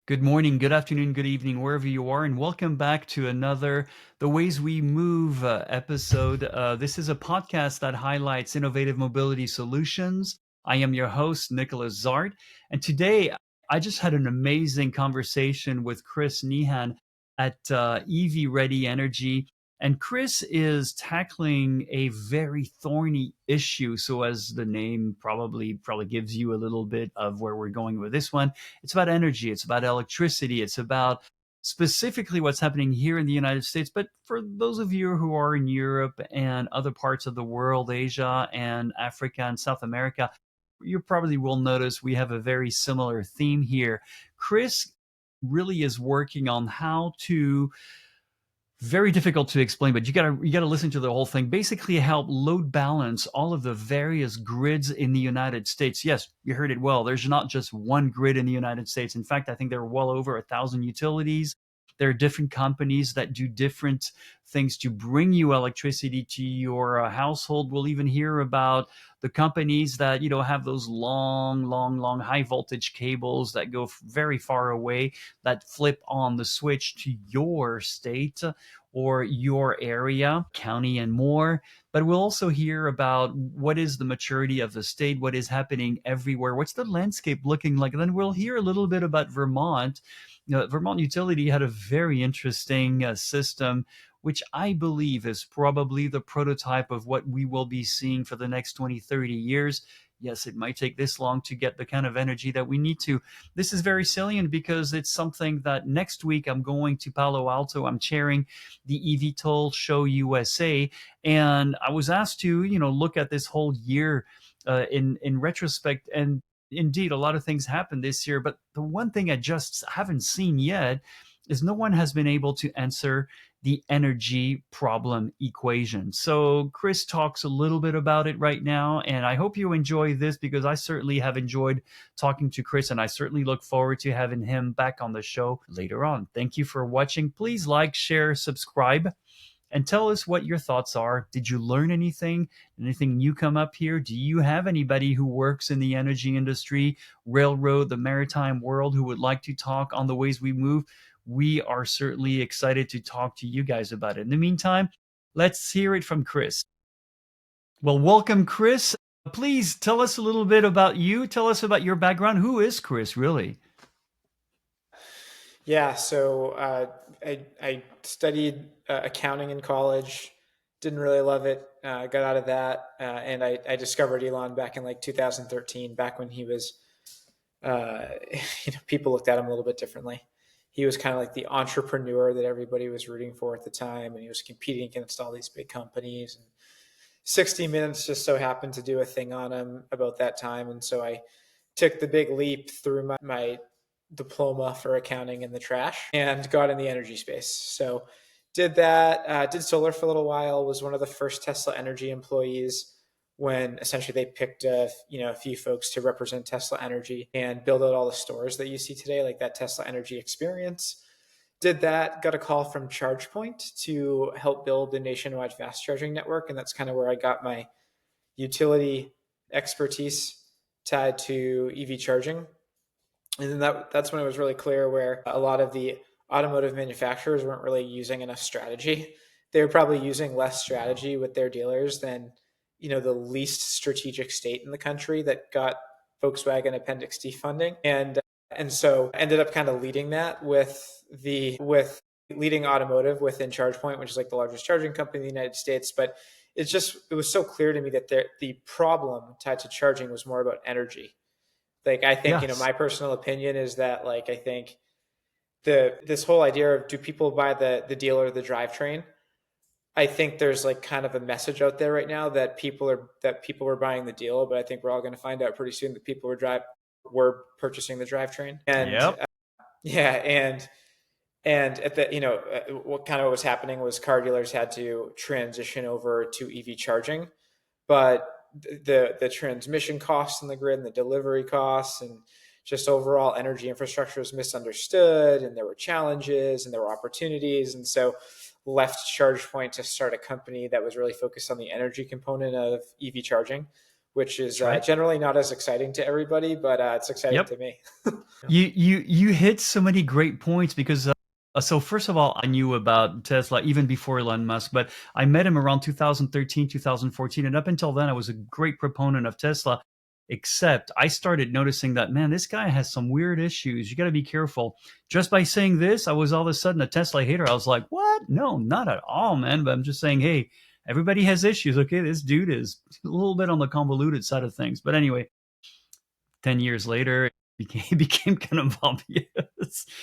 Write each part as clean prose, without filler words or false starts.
Good morning, good afternoon, good evening, wherever you are, and welcome back to another The Ways We Move episode. This is a podcast that highlights innovative mobility solutions. I am your host, Nicolas Zart, and today I just had an amazing conversation with Chris Nihan at EV Ready Energy. And Chris is tackling a very thorny issue. So, as the name probably gives you a little bit of where we're going with this one, it's about energy, it's about electricity, it's about specifically what's happening here in the United States. But for those of you who are in Europe and other parts of the world, Asia and Africa and South America, you probably will notice we have a very similar theme here. Chris really is working on how to, very difficult to explain, but you gotta listen to the whole thing. Basically, help load balance all of the various grids in the United States. Yes, you heard it well. There's not just one grid in the United States. In fact, I think there are well over 1,000 utilities. There are different companies that do different things to bring you electricity to your household. We'll even hear about the companies that have those long high voltage cables that go very far away that flip on the switch to your state or your area, county, and more. But we'll also hear about what is the maturity of the state, what is happening everywhere, what's the landscape looking like. And then we'll hear a little bit about Vermont. Vermont Utility had a very interesting system, which I believe is probably the prototype of what we will be seeing for the next 20, 30 years. Yes, it might take this long to get the kind of energy that we need to. This is very salient because it's something that next week I'm going to Palo Alto. I'm chairing the eVTOL Show USA, and I was asked to look at this whole year in retrospect. And indeed, a lot of things happened this year, but the one thing I just haven't seen yet is no one has been able to answer the energy problem equation. So Chris talks a little bit about it right now, and I hope you enjoy this because I certainly have enjoyed talking to Chris, and I certainly look forward to having him back on the show later on. Thank you for watching. Please like, share, subscribe, and tell us what your thoughts are. Did you learn anything? Anything new come up here? Do you have anybody who works in the energy industry, railroad, the maritime world who would like to talk on the ways we move? We are certainly excited to talk to you guys about it. In the meantime, let's hear it from Chris. Well, welcome, Chris. Please tell us a little bit about you. Tell us about your background. Who is Chris, really? Yeah, so I studied accounting in college, didn't really love it, got out of that, and I discovered Elon back in like 2013, back when he was, uh, people looked at him a little bit differently. He was kind of like the entrepreneur that everybody was rooting for at the time, and he was competing against all these big companies. And 60 Minutes just so happened to do a thing on him about that time, and so I took the big leap through my diploma for accounting in the trash and got in the energy space. So did that, did solar for a little while, was one of the first Tesla Energy employees when essentially they picked a few folks to represent Tesla Energy and build out all the stores that you see today, like that Tesla Energy experience. Did that, got a call from ChargePoint to help build the nationwide fast charging network. And that's kind of where I got my utility expertise tied to EV charging. And then that's when it was really clear where a lot of the automotive manufacturers weren't really using enough strategy. They were probably using less strategy with their dealers than the least strategic state in the country that got Volkswagen Appendix D funding, and so ended up kind of leading that with leading automotive within ChargePoint, which is like the largest charging company in the United States. But it was so clear to me that the problem tied to charging was more about energy. Like I think, Yes. my personal opinion is that like I think this whole idea of do people buy the deal or the drivetrain? I think there's like kind of a message out there right now that people were buying the deal, but I think we're all going to find out pretty soon that people were purchasing the drivetrain. And Yep. yeah, and at the what kind of was happening was car dealers had to transition over to EV charging, but the transmission costs in the grid and the delivery costs and just overall energy infrastructure was misunderstood, and there were challenges and there were opportunities, and so left ChargePoint to start a company that was really focused on the energy component of EV charging, which is That's right. generally not as exciting to everybody, but it's exciting Yep. to me. You hit so many great points because so first of all, I knew about Tesla even before Elon Musk, but I met him around 2013, 2014, and up until then, I was a great proponent of Tesla. Except I started noticing that man, this guy has some weird issues. You got to be careful. Just by saying this, I was all of a sudden a Tesla hater. I was like, what? No, not at all, man. But I'm just saying, hey, everybody has issues. Okay, this dude is a little bit on the convoluted side of things. But anyway, 10 years later, it became kind of obvious.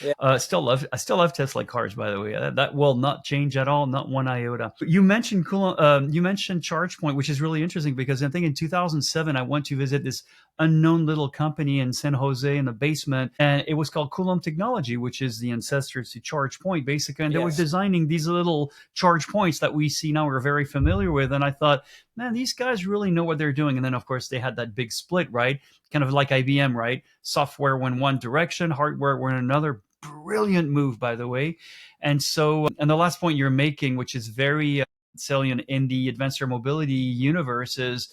Yeah. I still love Tesla cars, by the way. That will not change at all, not one iota. You mentioned ChargePoint, which is really interesting because I think in 2007 I went to visit this unknown little company in San Jose in the basement, and it was called Coulomb Technology, which is the ancestors to ChargePoint, basically. And they were Yes. designing these little charge points that we see now we're very familiar with. And I thought, man, these guys really know what they're doing. And then of course they had that big split, right? Kind of like IBM, right? Software went one direction, hardware went another. Brilliant move, by the way. And so, and the last point you're making, which is very salient in the advanced air mobility universe, is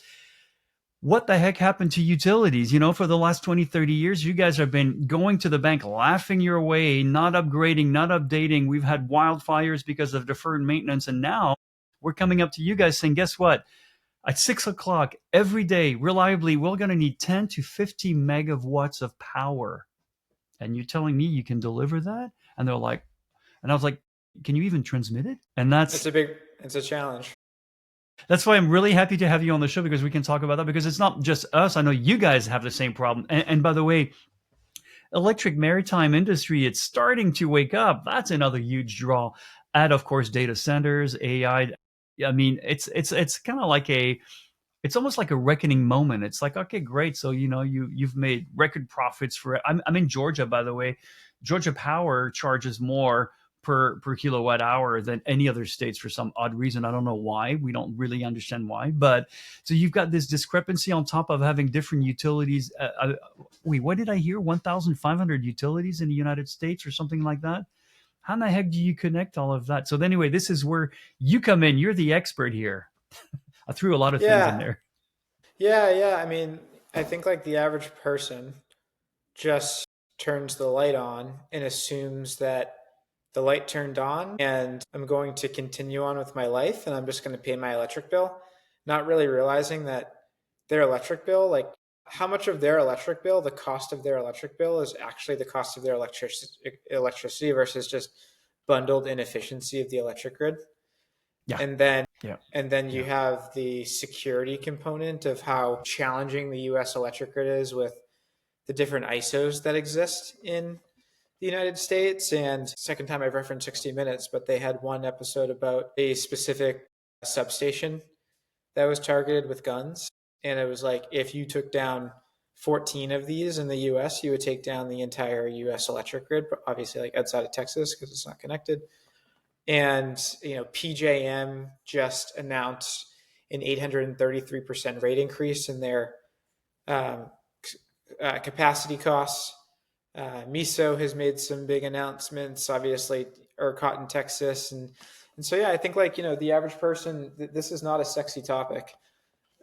what the heck happened to utilities? You know, for the last 20, 30 years, you guys have been going to the bank, laughing your way, not upgrading, not updating. We've had wildfires because of deferred maintenance. And now we're coming up to you guys saying, guess what? At 6 o'clock every day, reliably, we're going to need 10 to 50 megawatts of power. And you're telling me you can deliver that? And they're like, and I was like, can you even transmit it? And It's a challenge. that's why I'm really happy to have you on the show because we can talk about that because it's not just us. I know you guys have the same problem. And by the way, electric maritime industry, it's starting to wake up. That's another huge draw. Add, of course, data centers, AI. I mean, it's kind of like it's almost like a reckoning moment. It's like, okay, great. So, you know, you've made record profits for it. I'm in Georgia, by the way. Georgia Power charges more per kilowatt hour than any other states for some odd reason. I don't know why. We don't really understand why. But so you've got this discrepancy on top of having different utilities. Wait, what did I hear? 1,500 utilities in the United States or something like that? How in the heck do you connect all of that? So anyway, this is where you come in. You're the expert here. I threw a lot of things in Yeah. there. Yeah. I mean, I think like the average person just turns the light on and assumes that the light turned on and I'm going to continue on with my life and I'm just going to pay my electric bill, not really realizing that their electric bill, like how much of their electric bill, the cost of their electric bill is actually the cost of their electricity versus just bundled inefficiency of the electric grid. Yeah, And then yeah, and then you yeah. have the security component of how challenging the US electric grid is with the different ISOs that exist in the United States. And second time I've referenced 60 Minutes, but they had one episode about a specific substation that was targeted with guns. And it was like, if you took down 14 of these in the US, you would take down the entire US electric grid, obviously, like outside of Texas because it's not connected. And, PJM just announced an 833% rate increase in their um, capacity costs. Miso has made some big announcements, obviously, ERCOT in Texas, and so yeah, I think like the average person, this is not a sexy topic,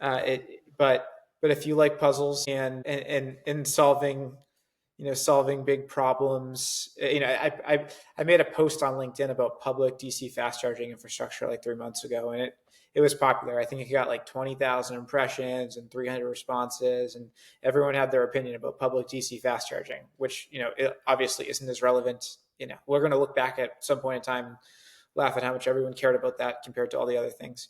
but if you like puzzles and solving solving big problems. I made a post on LinkedIn about public DC fast charging infrastructure like 3 months ago, and it was popular. I think it got like 20,000 impressions and 300 responses, and everyone had their opinion about public DC fast charging, which it obviously isn't as relevant. We're going to look back at some point in time, and laugh at how much everyone cared about that compared to all the other things.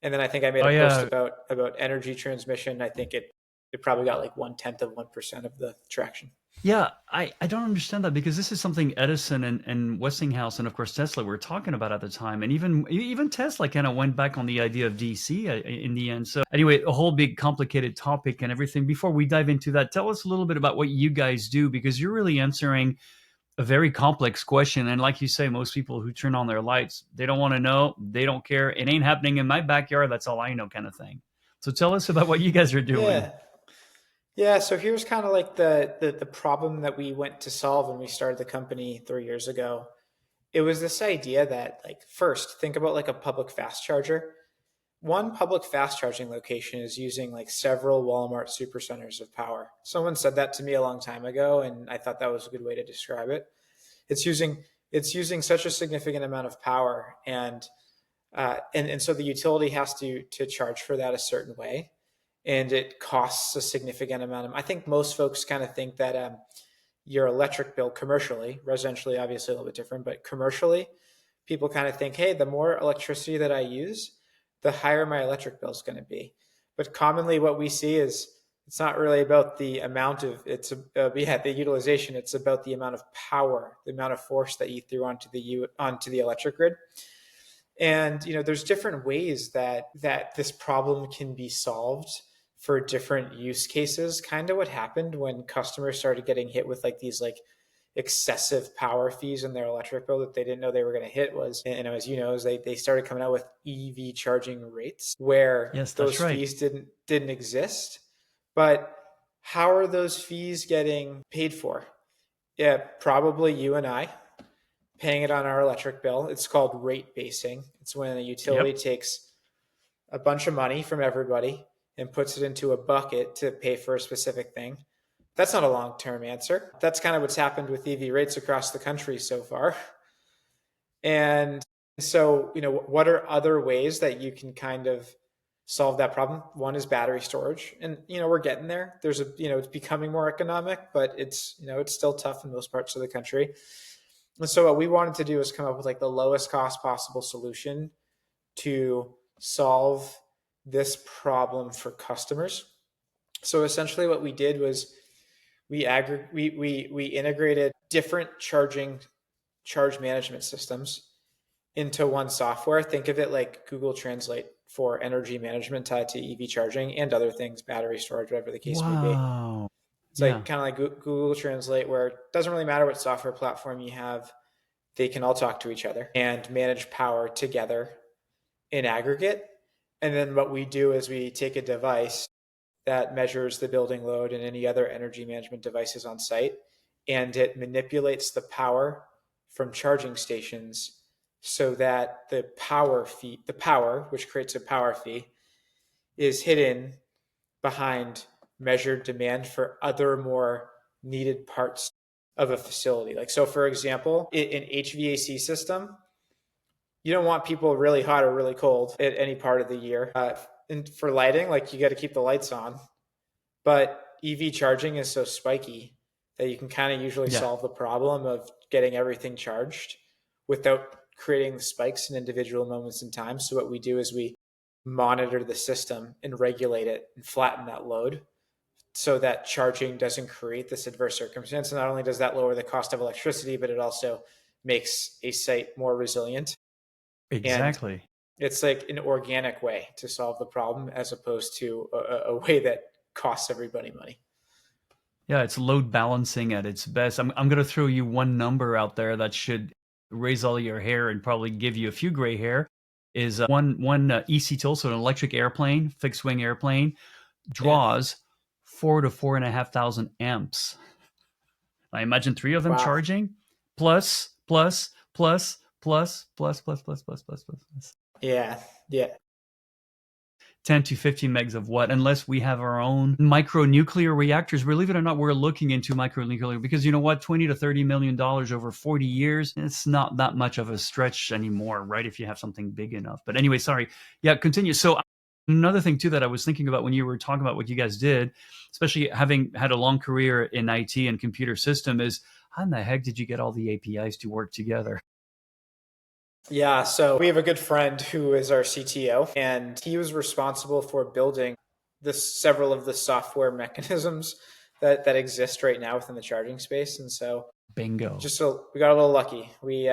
And then I think I made Oh a post yeah, about energy transmission. I think it probably got like 1/10 of 1% of the traction. yeah. I don't understand that because this is something Edison and Westinghouse and of course Tesla were talking about at the time, and even Tesla kind of went back on the idea of DC in the end. So anyway, a whole big complicated topic and everything. Before we dive into that, tell us a little bit about what you guys do because you're really answering a very complex question. And like you say, most people who turn on their lights, they don't want to know, they don't care. It ain't happening in my backyard. That's all I know, kind of thing. So tell us about what you guys are doing. Yeah. Yeah, so here's kind of like the problem that we went to solve when we started the company 3 years ago. It was this idea that like first think about like a public fast charger. one public fast charging location is using like several Walmart supercenters of power. Someone said that to me a long time ago, and I thought that was a good way to describe it. It's using it's using such a significant amount of power, and so the utility has to charge for that a certain way, and it costs a significant amount of. I think most folks kind of think that your electric bill commercially, residentially, obviously a little bit different, but commercially, people kind of think, hey, the more electricity that I use, the higher my electric bill is going to be. But commonly, what we see is it's not really about the amount of the utilization. It's about the amount of power, the amount of force that you threw onto the electric grid. And there's different ways that this problem can be solved for different use cases. Kind of what happened when customers started getting hit with like these like excessive power fees in their electric bill that they didn't know they were going to hit was, and as you know, is they started coming out with EV charging rates where Yes, that's those right. fees didn't exist. But how are those fees getting paid for? Yeah, probably you and I paying it on our electric bill. It's called rate basing. It's when a utility Yep. takes a bunch of money from everybody and puts it into a bucket to pay for a specific thing. That's not a long term answer. That's kind of what's happened with EV rates across the country so far. And so, what are other ways that you can kind of solve that problem? One is battery storage. And, we're getting there. It's becoming more economic, but it's still tough in most parts of the country. And so what we wanted to do is come up with like the lowest cost possible solution to solve this problem for customers. So essentially what we did was we integrated different charge management systems into one software. Think of it like Google Translate for energy management tied to EV charging and other things, battery storage, whatever the case may be. Wow. It's like Yeah. kind of like Google Translate, where it doesn't really matter what software platform you have, they can all talk to each other and manage power together in aggregate. And then what we do is we take a device that measures the building load and any other energy management devices on site, and it manipulates the power from charging stations so that the power, which creates a power fee, is hidden behind measured demand for other more needed parts of a facility. Like, so for example, an HVAC system, you don't want people really hot or really cold at any part of the year. And for lighting, like you got to keep the lights on. But EV charging is so spiky that you can kind of usually Yeah. solve the problem of getting everything charged without creating the spikes in individual moments in time. So what we do is we monitor the system and regulate it and flatten that load so that charging doesn't create this adverse circumstance. And not only does that lower the cost of electricity, but it also makes a site more resilient. And Exactly. it's like an organic way to solve the problem as opposed to a way that costs everybody money. Yeah, it's load balancing at its best. I'm going to throw you one number out there that should raise all your hair and probably give you a few gray hair. Is one eCTOL, so an electric airplane, fixed wing airplane, Yeah. draws 4 to 4,500 amps. I imagine three of them Wow. charging, plus, plus, plus, plus, plus, plus, plus, plus, plus, plus, plus. Yeah. Yeah. 10 to 15 megs of what, unless we have our own micronuclear reactors. Believe it or not, we're looking into micronuclear because you know what? $20 to $30 million over 40 years, it's not that much of a stretch anymore, right? If you have something big enough. But anyway, sorry. Yeah, continue. So another thing too that I was thinking about when you were talking about what you guys did, especially having had a long career in IT and computer system, is how in the heck did you get all the APIs to work together? Yeah. So we have a good friend who is our CTO, and he was responsible for building several of the software mechanisms that exist right now within the charging space. And so Bingo. just so we got a little lucky. We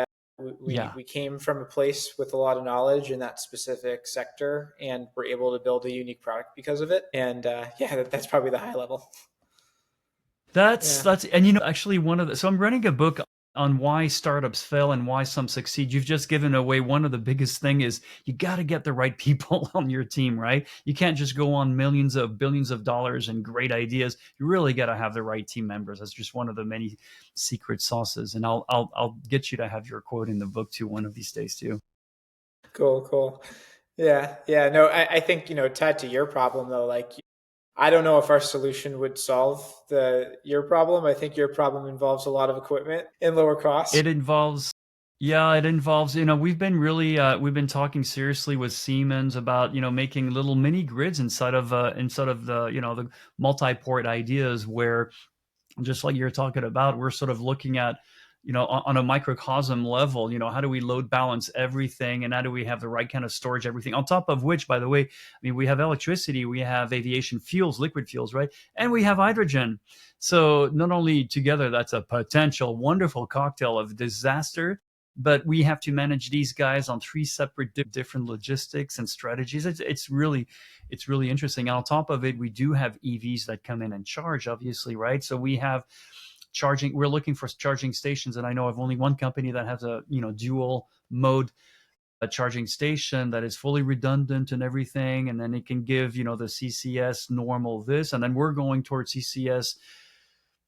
Yeah. we came from a place with a lot of knowledge in that specific sector, and were able to build a unique product because of it. And yeah, that's probably the high level. That's Yeah. that's and you know actually one of the so I'm running a book on why startups fail and why some succeed. You've just given away one of the biggest thing is you got to get the right people on your team, right? You can't just go on millions of billions of dollars and great ideas. You really got to have the right team members. That's just one of the many secret sauces. And I'll get you to have your quote in the book too one of these days too. Cool. Cool. Yeah, yeah. No, I think, tied to your problem though, like I don't know if our solution would solve the your problem. I think your problem involves a lot of equipment and lower costs. It involves, yeah, it involves, we've been really, we've been talking seriously with Siemens about, making little mini grids inside of the, the multi-port ideas where, just like you're talking about, we're sort of looking at, on a microcosm level, how do we load balance everything, and how do we have the right kind of storage, everything on top of which, by the way, I mean, we have electricity, we have aviation fuels, liquid fuels, right? And we have hydrogen. So not only together, that's a potential wonderful cocktail of disaster, but we have to manage these guys on three separate different logistics and strategies. It's really interesting. And on top of it, we do have EVs that come in and charge, obviously, right? So we have charging. We're looking for charging stations, and I know of only one company that has a dual mode a charging station that is fully redundant and everything, and then it can give the CCS normal this, and then we're going towards CCS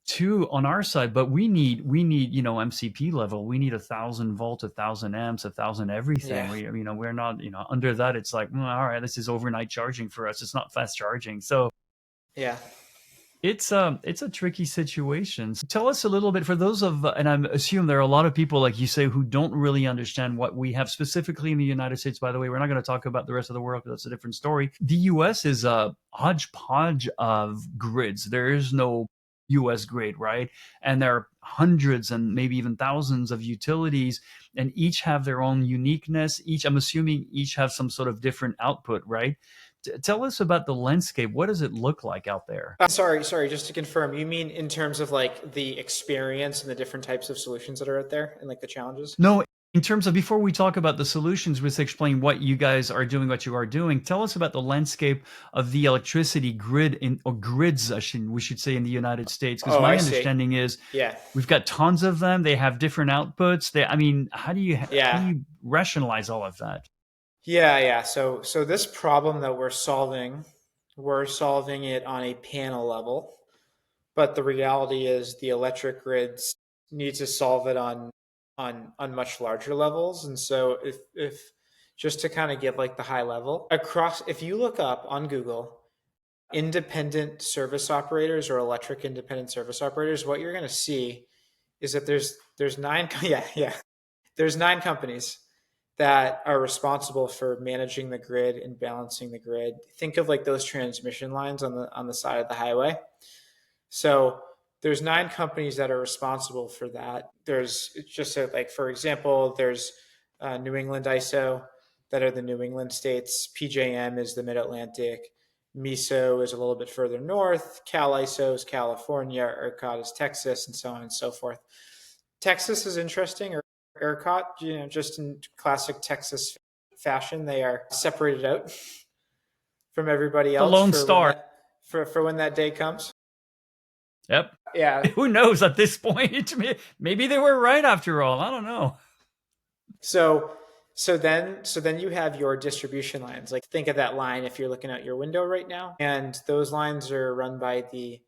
two on our side, but we need MCP level. We need 1,000 volt, 1,000 amps, 1,000 everything. Yeah, We're not under that. It's like, all right, this is overnight charging for us. It's not fast charging. So yeah. it's a tricky situation. So tell us a little bit, for those of, and I assume there are a lot of people, like you say, who don't really understand what we have specifically in the United States. By the way, we're not going to talk about the rest of the world because that's a different story. The US is a hodgepodge of grids. There is no US grid, right? And there are hundreds and maybe even thousands of utilities, and each have their own uniqueness. I'm assuming each have some sort of different output, right? Tell us about the landscape. What does it look like out there? Sorry. Just to confirm, you mean in terms of like the experience and the different types of solutions that are out there and like the challenges? No, in terms of, before we talk about the solutions, let's explain what you guys are doing, what you are doing. Tell us about the landscape of the electricity grid or grids, we should say, in the United States. Because Oh, I my see. understanding is Yeah, we've got tons of them. They have different outputs. I mean, how do yeah, you rationalize all of that? yeah. So this problem that we're solving it on a panel level. But the reality is the electric grids need to solve it on much larger levels. And so if just to kind of give like the high level across, if you look up on Google independent service operators or electric independent service operators, what you're going to see is that there's nine yeah, there's nine companies that are responsible for managing the grid and balancing the grid. Think of like those transmission lines on the side of the highway. So there's nine companies that are responsible for that. There's just a, like, for example, there's New England ISO that are the New England states. PJM is the Mid Atlantic. MISO is a little bit further north. Cal ISO is California. ERCOT is Texas, and so on and so forth. Texas is interesting. Or ERCOT, just in classic Texas fashion, they are separated out from everybody The else Lone Star. for when that day comes. Yep. Yeah, Who knows at this point? Maybe they were right after all. I don't know. So so then you have your distribution lines. Like think of that line if you're looking out your window right now. And those lines are run by the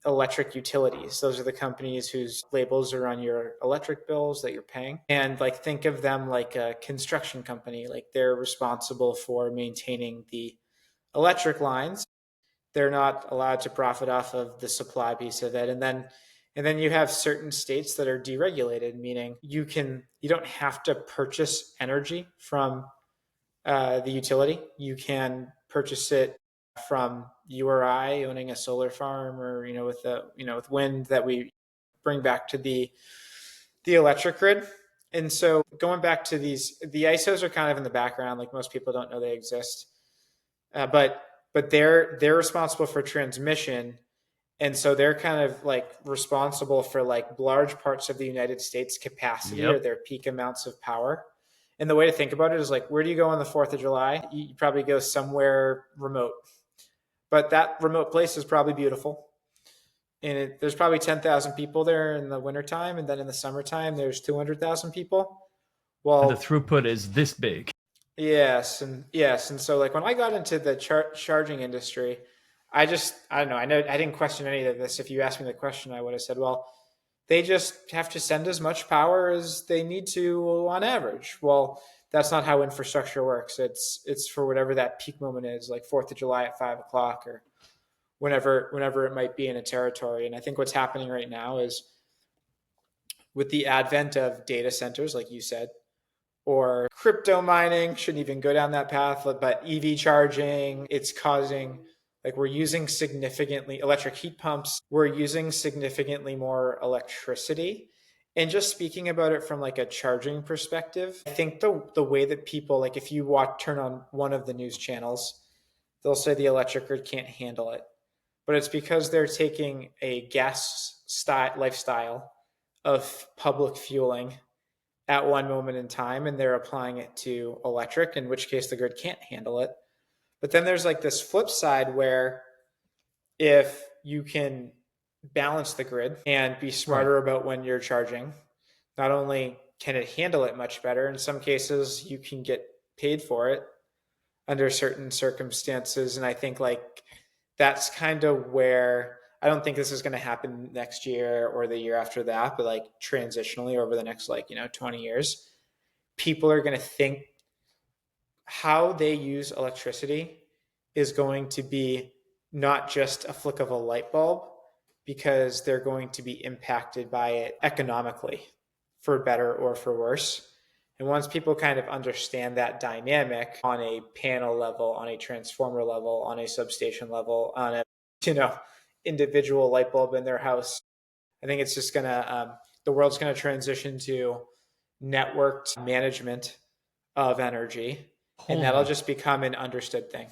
electric utilities. Those are the companies whose labels are on your electric bills that you're paying. And like think of them like a construction company. Like they're responsible for maintaining the electric lines. They're not allowed to profit off of the supply piece of it. And then you have certain states that are deregulated, meaning you don't have to purchase energy from the utility. You can purchase it from you or I owning a solar farm, or with wind that we bring back to the electric grid. And so going back to these, the ISOs are kind of in the background, like most people don't know they exist, but they're responsible for transmission, and so they're kind of like responsible for like large parts of the United States capacity or Yep. their peak amounts of power. And the way to think about it is like, where do you go on the 4th of July? You probably go somewhere remote, but that remote place is probably beautiful. And there's probably 10,000 people there in the wintertime. And then in the summertime, there's 200,000 people. And the Well, throughput is this big. yes. And so like when I got into the charging industry, I don't know. I didn't question any of this. If you asked me the question, I would have said, well, they just have to send as much power as they need to on average. Well, That's not how infrastructure works. It's for whatever that peak moment is, like 4th of July at 5 o'clock, or whenever it might be in a territory. And I think what's happening right now is, with the advent of data centers, like you said, or crypto mining, shouldn't even go down that path, but EV charging, it's causing, like, we're using significantly electric heat pumps, we're using significantly more electricity. And just speaking about it from like a charging perspective, I think the way that people, like, if you turn on one of the news channels, they'll say the electric grid can't handle it. But it's because they're taking a gas lifestyle of public fueling at one moment in time, and they're applying it to electric, in which case the grid can't handle it. But then there's like this flip side where, if you can balance the grid and be Right. smarter about when you're charging, not only can it handle it much better, in some cases you can get paid for it under certain circumstances. And I think, like, that's kind of where, I don't think this is going to happen next year or the year after that, but like transitionally over the next, like, 20 years, people are going to think how they use electricity is going to be not just a flick of a light bulb, because they're going to be impacted by it economically, for better or for worse. And once people kind of understand that dynamic on a panel level, on a transformer level, on a substation level, on a, you know individual light bulb in their house, I think it's just gonna, the world's gonna transition to networked management of energy, and that'll Holy, just become an understood thing.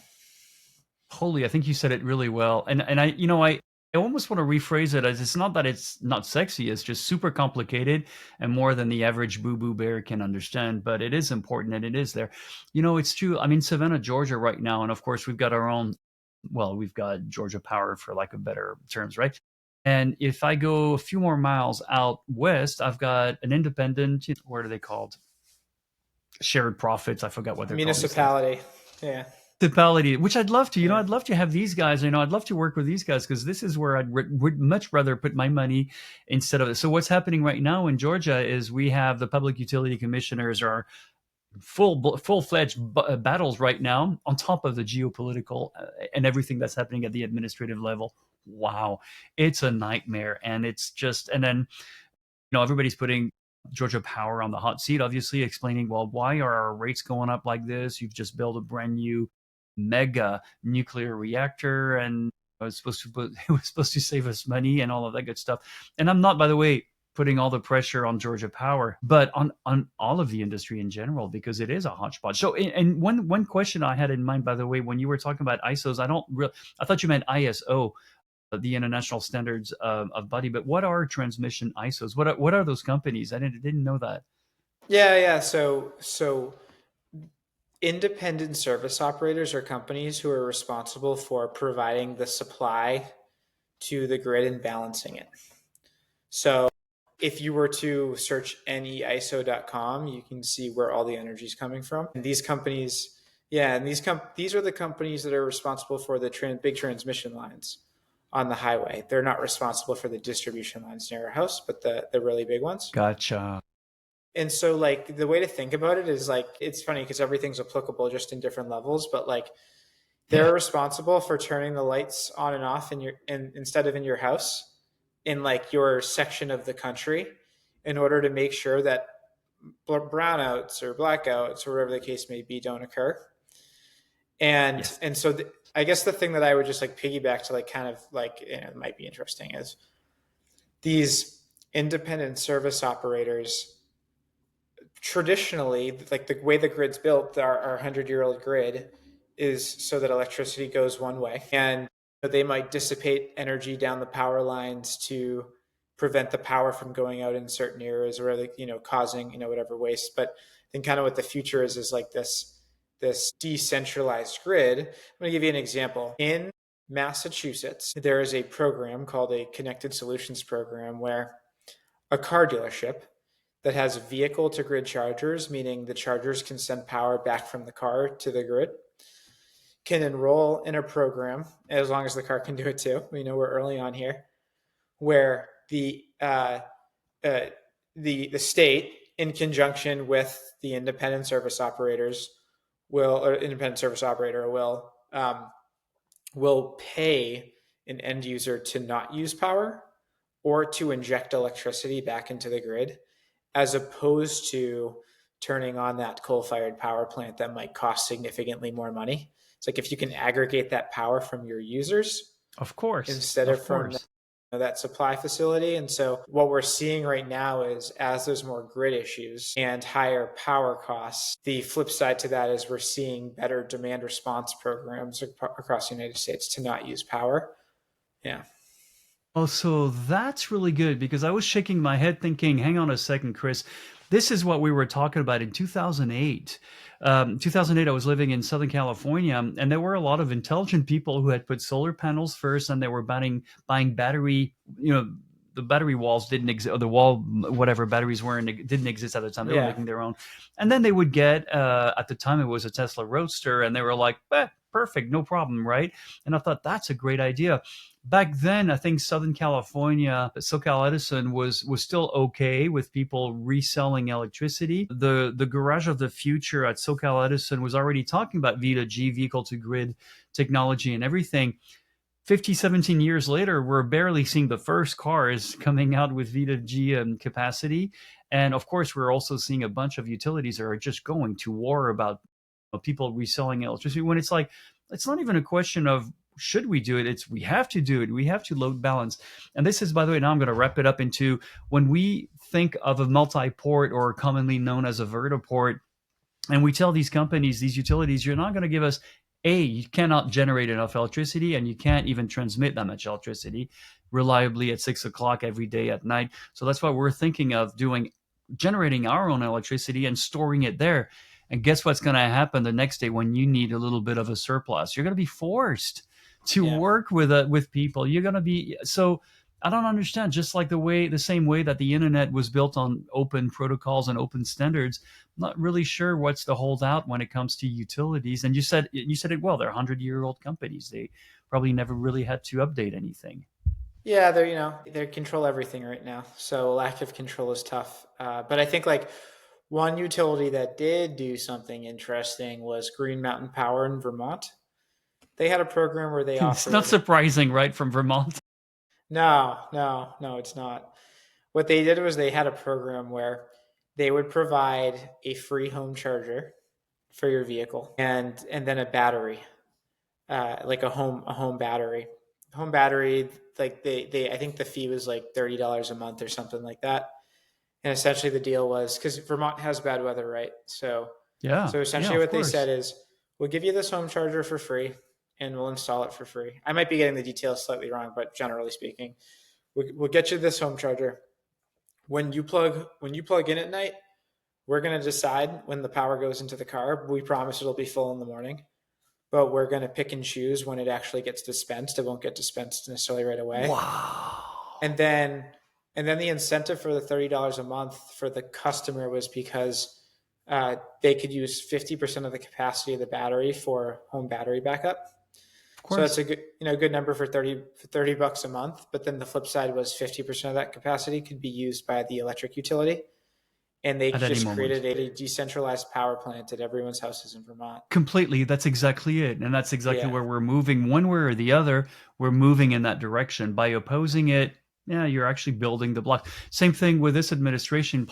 holy, I think you said it really well. And I almost want to rephrase it as, it's not that it's not sexy, it's just super complicated and more than the average boo-boo bear can understand, but it is important and it is there. It's true. I'm in Savannah, Georgia right now, and of course we've got our own, well, we've got Georgia Power, for lack of better terms, right? And if I go a few more miles out west, I've got an independent, what are they called? Shared profits. I forgot what they're called these days. Municipality, yeah. Municipality, which I'd love to. Yeah. I'd love to have these guys. I'd love to work with these guys, because this is where would much rather put my money instead of it. So what's happening right now in Georgia is we have the public utility commissioners are full-fledged battles right now, on top of the geopolitical and everything that's happening at the administrative level. Wow, it's a nightmare, and it's just, and then everybody's putting Georgia Power on the hot seat, obviously, explaining, well, why are our rates going up like this? You've just built a brand new mega nuclear reactor, and it was supposed to save us money and all of that good stuff. And I'm not, by the way, putting all the pressure on Georgia Power, but on all of the industry in general, because it is a hodgepodge. So, and one question I had in mind, by the way, when you were talking about ISOs, I thought you meant ISO, the international standards of body. But what are transmission ISOs? What are those companies? I didn't know that. Yeah, so independent service operators are companies who are responsible for providing the supply to the grid and balancing it. So if you were to search neiso.com, you can see where all the energy is coming from. And these companies, yeah, and these are the companies that are responsible for the big transmission lines on the highway. They're not responsible for the distribution lines near our house, but the really big ones. Gotcha. And so, like, the way to think about it is, like, it's funny because everything's applicable just in different levels, but like, Yeah. they're responsible for turning the lights on and off instead of in your house, in like your section of the country, in order to make sure that brownouts or blackouts or whatever the case may be don't occur. And Yes. and so I guess the thing that I would just like piggyback to, like, kind of like, it might be interesting, is these independent service operators, traditionally, like, the way the grid's built, our 100-year-old grid, is so that electricity goes one way, and they might dissipate energy down the power lines to prevent the power from going out in certain areas, or, like, causing, whatever waste. But I think kind of what the future is like this decentralized grid. I'm going to give you an example. In Massachusetts, there is a program called a Connected Solutions Program, where a car dealership that has vehicle to grid chargers, meaning the chargers can send power back from the car to the grid, can enroll in a program, as long as the car can do it too. We know we're early on here, where the state in conjunction with the independent service operators, or independent service operator will pay an end user to not use power or to inject electricity back into the grid, as opposed to turning on that coal-fired power plant that might cost significantly more money. It's like if you can aggregate that power from your users Of course, instead of of from course. that supply facility. And so what we're seeing right now is, as there's more grid issues and higher power costs, the flip side to that is we're seeing better demand response programs across the United States to not use power. Yeah. Oh, so that's really good because I was shaking my head thinking, hang on a second, Chris. This is what we were talking about in 2008. 2008, I was living in Southern California, and there were a lot of intelligent people who had put solar panels first, and they were buying battery, the battery walls didn't exist, or the wall, whatever batteries weren't, didn't exist at the time. They were Yeah. making their own. And then they would get, at the time, it was a Tesla Roadster, and they were like, perfect, no problem, right? And I thought, that's a great idea. Back then, I think Southern California, SoCal Edison was still okay with people reselling electricity. The garage of the future at SoCal Edison was already talking about V2G, vehicle to grid technology and everything. 50, 17 years later, we're barely seeing the first cars coming out with V2G capacity. And of course, we're also seeing a bunch of utilities that are just going to war about people reselling electricity, when it's like, it's not even a question of should we do it, it's we have to do it, we have to load balance. And this is, by the way, now I'm going to wrap it up into, when we think of a multi-port, or commonly known as a vertiport, and we tell these companies, these utilities, you're not going to give us, you cannot generate enough electricity, and you can't even transmit that much electricity reliably at 6 o'clock every day at night. So that's why we're thinking of generating our own electricity and storing it there. And guess what's going to happen the next day when you need a little bit of a surplus? You're going to be forced to Yeah. work with people. You're going to be so. I don't understand. Just like the same way that the internet was built on open protocols and open standards, I'm not really sure what's the holdout when it comes to utilities. And you said it well. They're 100-year-old companies. They probably never really had to update anything. Yeah, they control everything right now. So lack of control is tough. But I think like one utility that did do something interesting was Green Mountain Power in Vermont. They had a program where they It's not offered. surprising, right, from Vermont? No, it's not. What they did was they had a program where they would provide a free home charger for your vehicle, and then a battery, like a home battery. Home battery, like I think the fee was like $30 a month or something like that. And essentially the deal was, because Vermont has bad weather, right? So Yeah, so yeah, essentially of what they course. said is, we'll give you this home charger for free, and we'll install it for free. I might be getting the details slightly wrong, but generally speaking, we'll get you this home charger. When you plug in at night, we're going to decide when the power goes into the car. We promise it'll be full in the morning, but we're going to pick and choose when it actually gets dispensed. It won't get dispensed necessarily right away. Wow. And then the incentive for the $30 a month for the customer was because they could use 50% of the capacity of the battery for home battery backup. Of So that's course. a good number for 30 bucks a month. But then the flip side was 50% of that capacity could be used by the electric utility, and they At any just moment. created a decentralized power plant at everyone's houses in Vermont. Completely. That's exactly it. And that's exactly Yeah, where we're moving. One way or the other, we're moving in that direction. By opposing it, yeah, you're actually building the block. Same thing with this administration,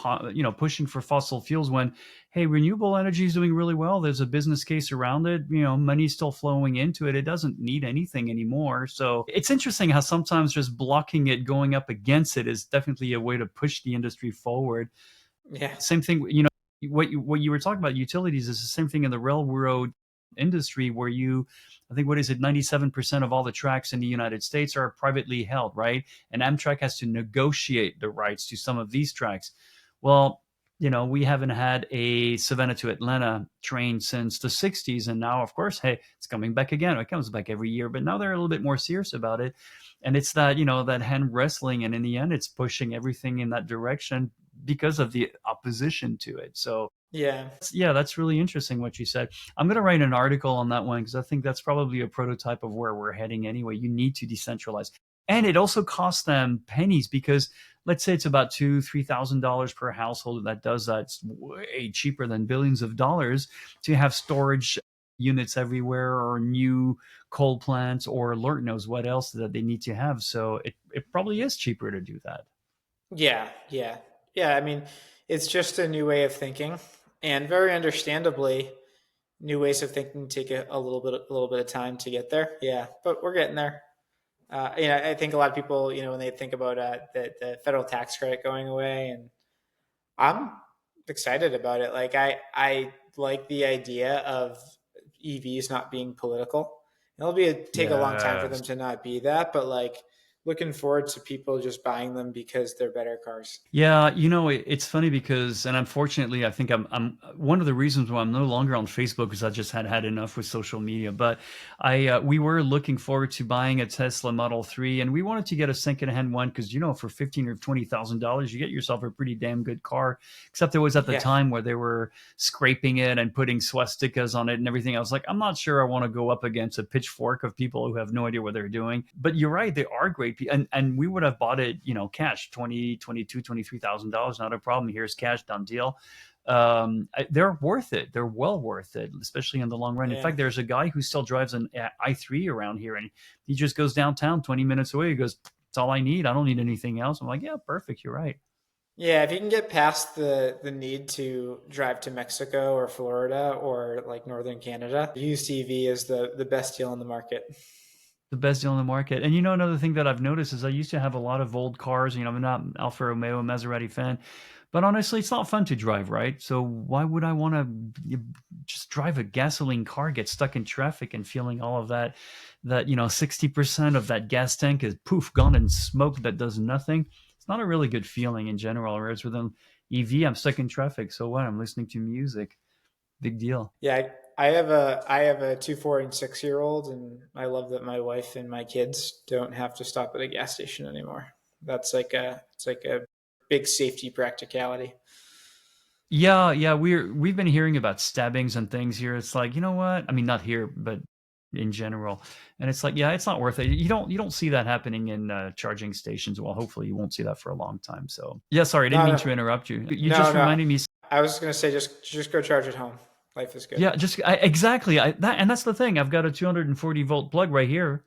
pushing for fossil fuels when, hey, renewable energy is doing really well. There's a business case around it. Money's still flowing into it. It doesn't need anything anymore. So it's interesting how sometimes just blocking it, going up against it, is definitely a way to push the industry forward. yeah, Same thing, what you were talking about utilities is the same thing in the railroad industry, where I think, what is it, 97% of all the tracks in the United States are privately held, right? And Amtrak has to negotiate the rights to some of these tracks. Well, we haven't had a Savannah to Atlanta train since the 60s, and now, of course, hey, it's coming back again. It comes back every year, but now they're a little bit more serious about it. And it's that hand wrestling, and in the end, it's pushing everything in that direction because of the opposition to it. So yeah. yeah, that's really interesting what you said. I'm going to write an article on that one because I think that's probably a prototype of where we're heading anyway. You need to decentralize. and it also costs them pennies because let's say it's about $2,000-3,000 per household that does that. It's way cheaper than billions of dollars to have storage units everywhere or new coal plants or Lord knows what else that they need to have. So it probably is cheaper to do that. Yeah, yeah, yeah. I mean, it's just a new way of thinking, and very understandably, new ways of thinking take a little bit of time to get there. Yeah, but we're getting there. I think a lot of people, when they think about the federal tax credit going away, and I'm excited about it. Like I like the idea of EVs not being political. Take a long time for them Yes. to not be that, but like looking forward to people just buying them because they're better cars. Yeah, it's funny because, and unfortunately, I think I'm one of the reasons why I'm no longer on Facebook is I just had enough with social media. But we were looking forward to buying a Tesla Model 3, and we wanted to get a secondhand one because for $15,000 or $20,000, you get yourself a pretty damn good car. Except it was at the Yeah, time where they were scraping it and putting swastikas on it and everything. I was like, I'm not sure I want to go up against a pitchfork of people who have no idea what they're doing. But you're right, they are great, and we would have bought it, cash, 20, 22, $23,000, not a problem. Here's cash, done deal. They're worth it. They're well worth it, especially in the long run. In yeah, fact, there's a guy who still drives an i3 around here, and he just goes downtown 20 minutes away. He goes, "That's all I need. I don't need anything else." I'm like, "Yeah, perfect. You're right." yeah. If you can get past the need to drive to Mexico or Florida or like northern Canada, used EV is the best deal in the market. The best deal in the market. And another thing that I've noticed is I used to have a lot of old cars. I'm not Alfa Romeo Maserati fan, but honestly, it's not fun to drive, right? So why would I want to just drive a gasoline car, get stuck in traffic, and feeling all of that 60% of that gas tank is poof gone in smoke that does nothing. It's not a really good feeling in general. Whereas with an EV, I'm stuck in traffic. So what? I'm listening to music. Big deal. Yeah, I have a 2, 4, and 6 year old, and I love that my wife and my kids don't have to stop at a gas station anymore. It's like a big safety practicality. Yeah, yeah, we've been hearing about stabbings and things here. It's like, you know what? I mean, not here, but in general. And it's like, yeah, it's not worth it. You don't see that happening in charging stations. Well, hopefully you won't see that for a long time. So, yeah, sorry, I didn't No, mean no, to interrupt you. You no, just no. reminded me. I was gonna say just go charge at home. Life is good. Yeah, exactly. And that's the thing. I've got a 240-volt plug right here.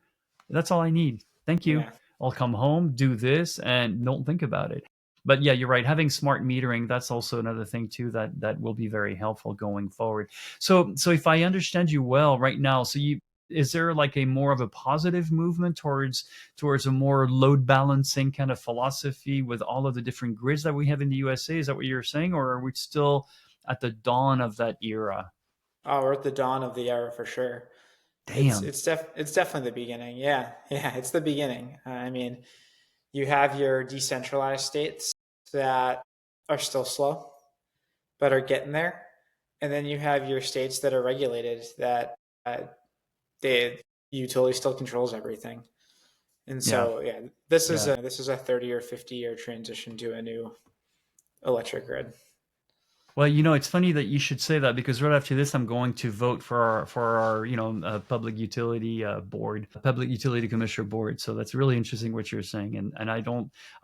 That's all I need. Thank you. Yeah, I'll come home, do this, and don't think about it. But yeah, you're right. Having smart metering, that's also another thing too that will be very helpful going forward. So if I understand you well right now, so you is there like a more of a positive movement towards a more load balancing kind of philosophy with all of the different grids that we have in the USA? Is that what you're saying, or are we still at the dawn of that era? oh, we're at the dawn of the era for sure. Damn. It's definitely the beginning. Yeah, yeah, it's the beginning. I mean, you have your decentralized states that are still slow, but are getting there. And then you have your states that are regulated that the utility still controls everything. And Yeah. so, yeah, Yeah. this is a 30 or 50-year transition to a new electric grid. Well, it's funny that you should say that because right after this, I'm going to vote for our public utility board, public utility commissioner board. So that's really interesting what you're saying, and I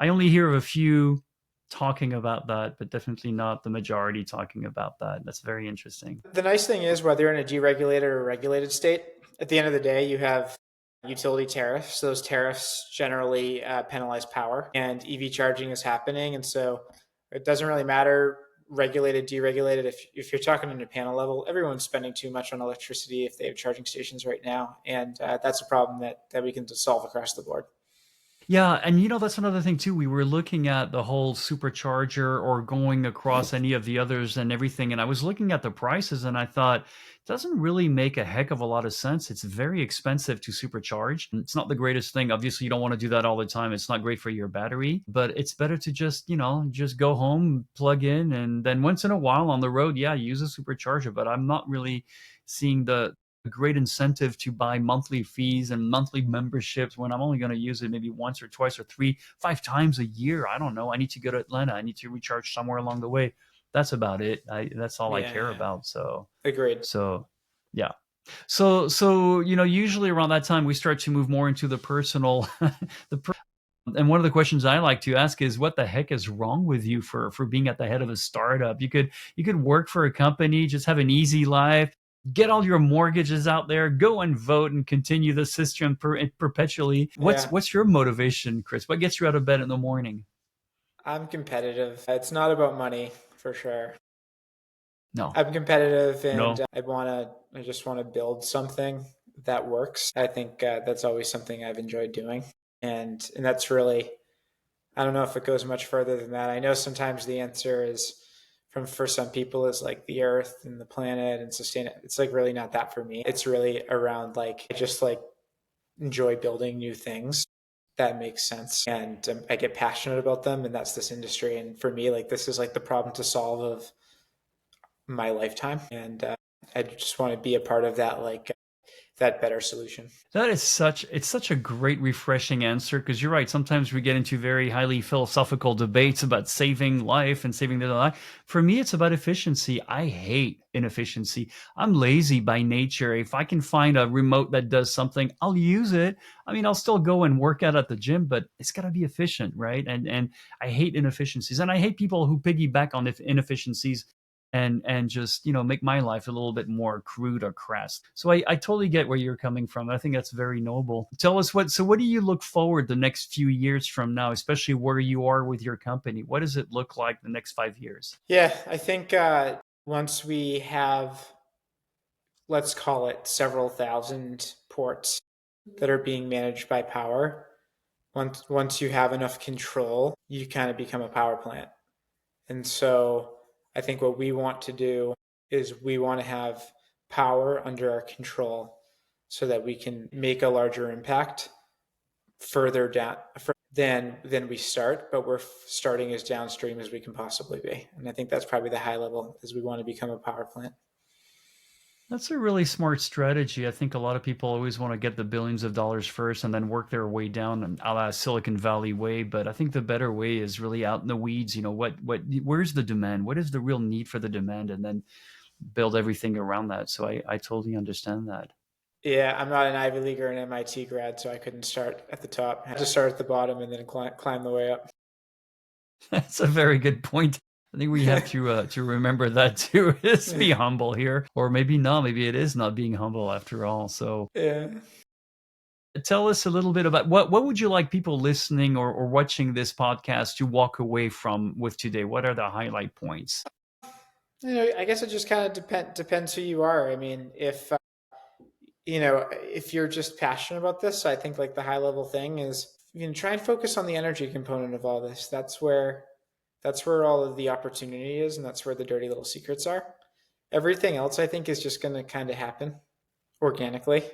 only hear of a few talking about that, but definitely not the majority talking about that. That's very interesting. The nice thing is, whether you're in a deregulated or regulated state, at the end of the day, you have utility tariffs. Those tariffs generally penalize power, and EV charging is happening. And so it doesn't really matter regulated, deregulated. If you're talking on a panel level, everyone's spending too much on electricity if they have charging stations right now. And that's a problem that we can solve across the board. Yeah, and that's another thing too. We were looking at the whole supercharger or going across any of the others and everything, and I was looking at the prices and I thought it doesn't really make a heck of a lot of sense. It's very expensive to supercharge. It's not the greatest thing. Obviously, you don't want to do that all the time. It's not great for your battery, but it's better to just go home, plug in, and then once in a while on the road, yeah, use a supercharger. But I'm not really seeing the a great incentive to buy monthly fees and monthly memberships when I'm only going to use it maybe once or twice or three, 5 times a year. I don't know. I need to go to Atlanta. I need to recharge somewhere along the way. That's about it. That's all I Yeah, care yeah. about. So, Agreed. so yeah. So usually around that time we start to move more into the personal, the and one of the questions I like to ask is, what the heck is wrong with you for being at the head of a startup? You could work for a company, just have an easy life, get all your mortgages out there, go and vote, and continue the system perpetually. What's Yeah, what's your motivation, Chris? What gets you out of bed in the morning? I'm competitive. It's not about money for sure. No, I'm competitive, and no. I just want to build something that works. I think that's always something I've enjoyed doing, and that's really, I don't know if it goes much further than that. I know sometimes the answer is from for some people is like the earth and the planet and sustain it. It's like really not that for me. It's really around like I just like enjoy building new things that makes sense, and I get passionate about them, and that's this industry. And for me, like this is like the problem to solve of my lifetime, and I just want to be a part of that, like that better solution. That is such a great refreshing answer, because you're right. Sometimes we get into very highly philosophical debates about saving life and saving the life. For me, it's about efficiency. I hate inefficiency. I'm lazy by nature. If I can find a remote that does something, I'll use it. I mean, I'll still go and work out at the gym, but it's got to be efficient, right? And I hate inefficiencies, and I hate people who piggyback on inefficiencies and just make my life a little bit more crude or crass. So I totally get where you're coming from. I think that's very noble. Tell us what do you look forward the next few years from now, especially where you are with your company? What does it look like the next 5 years? Yeah, I think once we have, let's call it several thousand ports that are being managed by power, once you have enough control, you kind of become a power plant. And so I think what we want to do is we want to have power under our control so that we can make a larger impact further down than we start, but we're starting as downstream as we can possibly be. And I think that's probably the high level is we want to become a power plant. That's a really smart strategy. I think a lot of people always want to get the billions of dollars first and then work their way down, and a la Silicon Valley way. But I think the better way is really out in the weeds. Where's the demand? What is the real need for the demand? And then build everything around that. So I totally understand that. Yeah, I'm not an Ivy League or an MIT grad, so I couldn't start at the top. I had to start at the bottom and then climb the way up. That's a very good point. I think we have to remember that too. Is be humble here, or maybe not. Maybe it is not being humble after all. So Yeah. tell us a little bit about what would you like people listening or watching this podcast to walk away from with today? What are the highlight points? I guess it just kind of depends who you are. I mean, if if you're just passionate about this, I think like the high level thing is you can try and focus on the energy component of all this. That's where all of the opportunity is, and that's where the dirty little secrets are. Everything else I think is just going to kind of happen organically,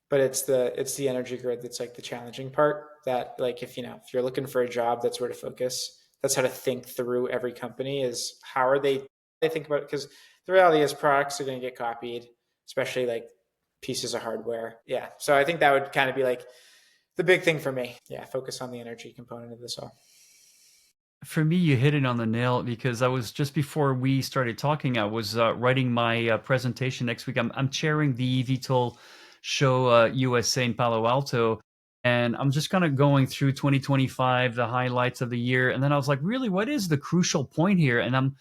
but it's the energy grid that's like the challenging part. That like if you're looking for a job, that's where to focus. That's how to think through every company is how are they think about it, because the reality is products are going to get copied, especially like pieces of hardware. Yeah, so I think that would kind of be like the big thing for me. Yeah, focus on the energy component of this all. For me, you hit it on the nail, because I was just before we started talking, I was writing my presentation next week. I'm chairing the eVTOL show USA in Palo Alto, and I'm just kind of going through 2025, the highlights of the year, and then I was like, really, what is the crucial point here? And I'm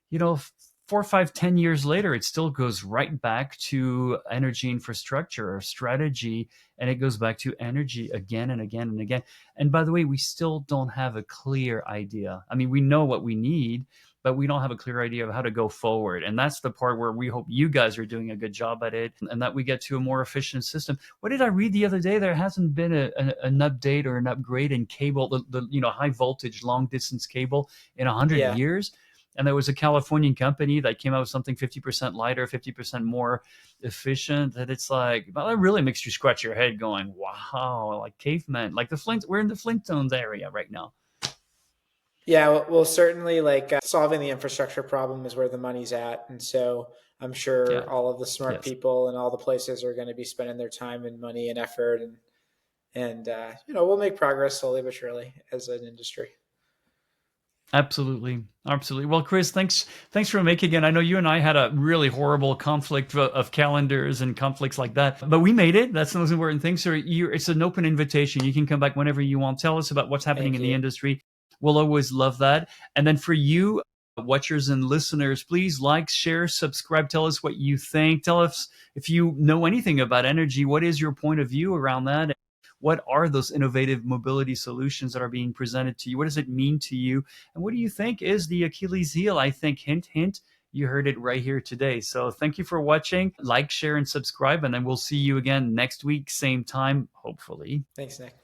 you know, 4, 5, 10 years later, it still goes right back to energy infrastructure or strategy, and it goes back to energy again and again and again. And by the way, we still don't have a clear idea. I mean, we know what we need, but we don't have a clear idea of how to go forward. And that's the part where we hope you guys are doing a good job at it, and that we get to a more efficient system. What did I read the other day? There hasn't been an update or an upgrade in cable, the high voltage long distance cable in 100 Yeah, years. And there was a Californian company that came out with something 50% lighter, 50% more efficient. That it's like, well, that really makes you scratch your head going, wow, like cavemen, like we're in the Flintstones area right now. yeah. Well, certainly like solving the infrastructure problem is where the money's at, and so I'm sure Yeah. all of the smart Yes. people and all the places are going to be spending their time and money and effort, and we'll make progress slowly but surely as an industry. Absolutely. Absolutely. Well, Chris, thanks for making it. I know you and I had a really horrible conflict of calendars and conflicts like that, but we made it. That's the most important thing. So it's an open invitation. You can come back whenever you want. Tell us about what's happening Thank in the you. industry. We'll always love that. And then for you, watchers and listeners, please like, share, subscribe. Tell us what you think. Tell us if you know anything about energy. What is your point of view around that? What are those innovative mobility solutions that are being presented to you? What does it mean to you? And what do you think is the Achilles heel? I think, hint, hint, you heard it right here today. So thank you for watching. Like, share, and subscribe. And then we'll see you again next week, same time, hopefully. Thanks, Nick.